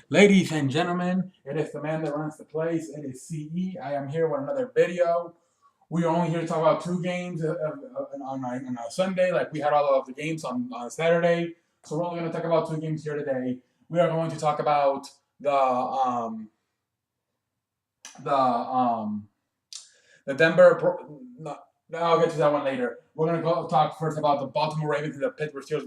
Ladies and gentlemen, it is the man that runs the place. It is CE. I am here with another video. We are only here to talk about two games on a Sunday, like we had all of the games on Saturday. So we're only going to talk about two games here today. We are going to talk about the the Denver. No, I'll get to that one later. We're going to go talk first about the Baltimore Ravens and the Pittsburgh Steelers,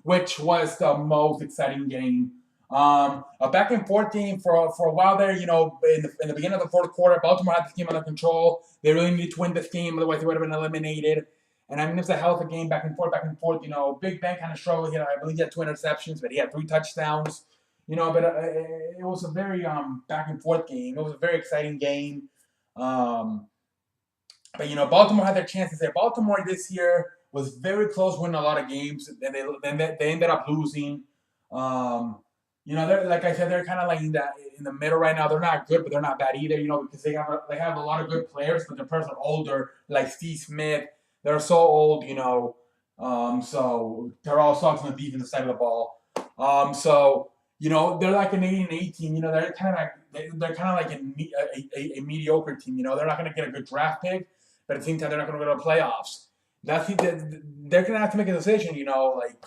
which was the most exciting game. A back and forth game for a while there. In the beginning of the fourth quarter, Baltimore had this game under control. They really needed to win this game, otherwise they would have been eliminated. And I mean, it was a hell of a game, back and forth, back and forth. Big Ben kind of struggled. I believe he had two interceptions, but he had three touchdowns. But it was a very back and forth game. It was a very exciting game. Um, but Baltimore had their chances there. Baltimore this year was very close, winning a lot of games, and they ended up losing. Um, they're like I said, they're kind of like in the middle right now. They're not good, but they're not bad either. Because they have a lot of good players, but they're person older, like Steve Smith. They're so old. So they're all sucks on the defensive side of the ball. They're like an 8-8 team. They're kind of like a mediocre team. They're not going to get a good draft pick, but at the same time, they're not going to go to the playoffs. They're going to have to make a decision. Like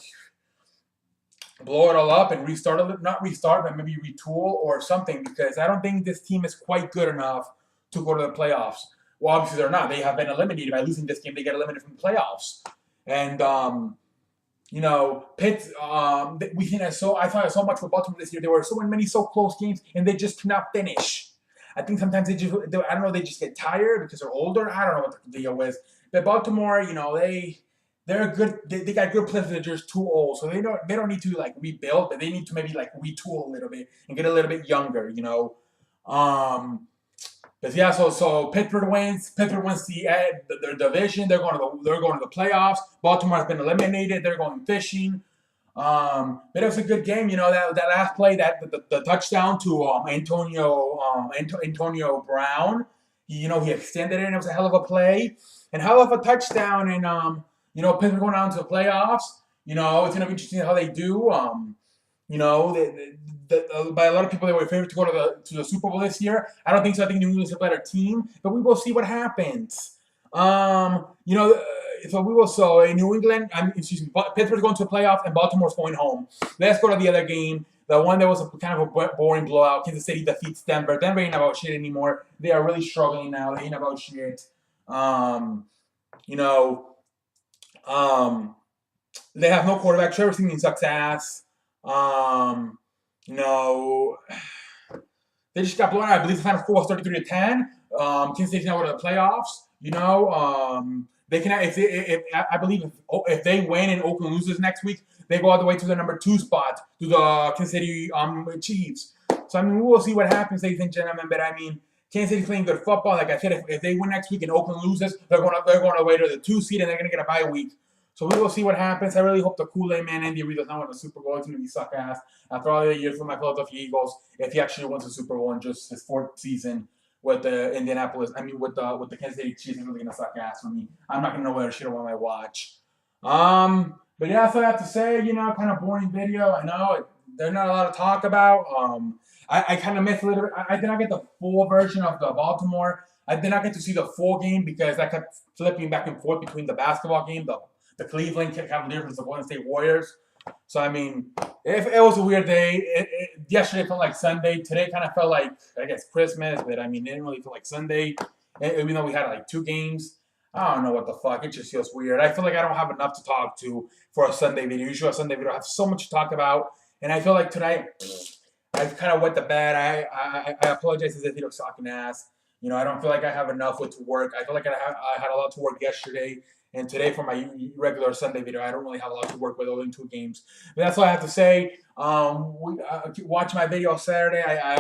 blow it all up and restart it. Not restart, but maybe retool or something, because I don't think this team is quite good enough to go to the playoffs. Well, obviously they're not. They have been eliminated. By losing this game, they get eliminated from the playoffs. And Pitt. We think I thought so much for Baltimore this year. There were so many so close games, and they just cannot finish. I think sometimes I don't know, they just get tired because they're older. I don't know what the deal is. But Baltimore, they're good. They got good players. They're just too old, so they don't need to like rebuild, but they need to maybe like retool a little bit and get a little bit younger. Um, but yeah, so Pittsburgh wins. Pittsburgh wins their division. They're going to the playoffs. Baltimore has been eliminated. They're going fishing. But it was a good game. That last play, the touchdown to Antonio Brown. He extended it, and it was a hell of a play and hell of a touchdown. And Pittsburgh going on to the playoffs. It's gonna be interesting how they do. By a lot of people, they were favored to go to the Super Bowl this year. I don't think so. I think New England's a better team, but we will see what happens. So we will. So in New England, Pittsburgh's going to the playoffs, and Baltimore's going home. Let's go to the other game. The one that was kind of a boring blowout. Kansas City defeats Denver. Denver ain't about shit anymore. They are really struggling now. They ain't about shit. You know, um, they have no quarterback. Trevor Siemian sucks ass. You know, they just got blown out. I believe the final score was 33-10. Kansas City's now going to the playoffs. They can if I believe if they win and Oakland loses next week, they go all the way to the number 2 spot to the Kansas City Chiefs. So we will see what happens, ladies and gentlemen. But Kansas City's playing good football. Like I said, if they win next week and Oakland loses, they're going away to the 2 seed and they're going to get a bye week. So we will see what happens. I really hope the Kool-Aid man Andy Reid does not win the Super Bowl. It's going to be suck ass after all the years for my Philadelphia Eagles. If he actually wins the Super Bowl in just his 4th season with the with the Kansas City Chiefs, is really going to suck ass for me. I'm not going to know whether shit on my watch. But yeah, that's what I have to say. Kind of boring video. I know there's not a lot to talk about. I kind of missed a little bit. I did not get the full version of the Baltimore. I did not get to see the full game because I kept flipping back and forth between the basketball game, the Cleveland Cavaliers versus the Golden State Warriors. So it was a weird day. Yesterday felt like Sunday. Today kind of felt like, I guess, Christmas. But it didn't really feel like Sunday. Even though we had like 2 games. I don't know what the fuck. It just feels weird. I feel like I don't have enough to talk to for a Sunday video. Usually a Sunday video I have so much to talk about. And I feel like tonight I kind of wet the bed. I apologize if this video sucking ass. I don't feel like I have enough with to work. I feel like I had a lot to work yesterday. And today for my regular Sunday video, I don't really have a lot to work with other than 2 games. But that's all I have to say. Watch my video Saturday. I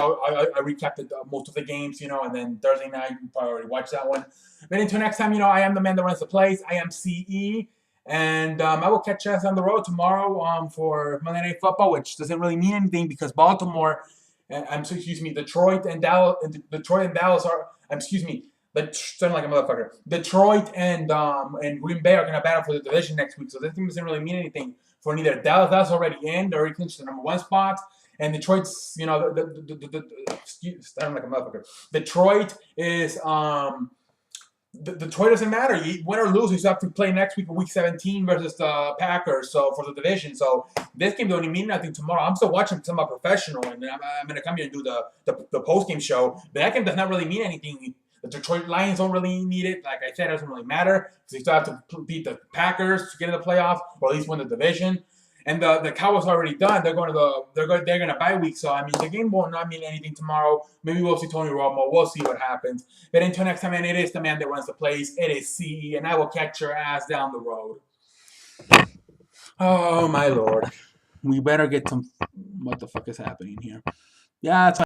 recapped most of the games, and then Thursday night, you probably already watched that one. But until next time, I am the man that runs the place. I am CE. And I will catch you guys on the road tomorrow for Monday Night Football, which doesn't really mean anything because Baltimore, Detroit and Dallas are, sounding like a motherfucker. Detroit and Green Bay are going to battle for the division next week, so this thing doesn't really mean anything for neither. Dallas already in; they already clinched the number 1 spot, And Detroit's, I'm like a motherfucker. Detroit is Detroit doesn't matter. You win or lose, you still have to play next week, week 17 versus the Packers. So for the division, so this game don't mean nothing tomorrow. I'm still watching because I'm a professional, and I'm going to come here and do the post game show. But that game does not really mean anything. The Detroit Lions don't really need it. Like I said, it doesn't really matter because you still have to beat the Packers to get in the playoffs, or at least win the division. And the Cowboys already done. They're going to bye week. So I mean, the game will not mean anything tomorrow. Maybe we'll see Tony Romo. We'll see what happens. But until next time, man, it is the man that runs the place. It is CE, and I will catch your ass down the road. Oh my lord, we better get some. What the fuck is happening here? Yeah, it's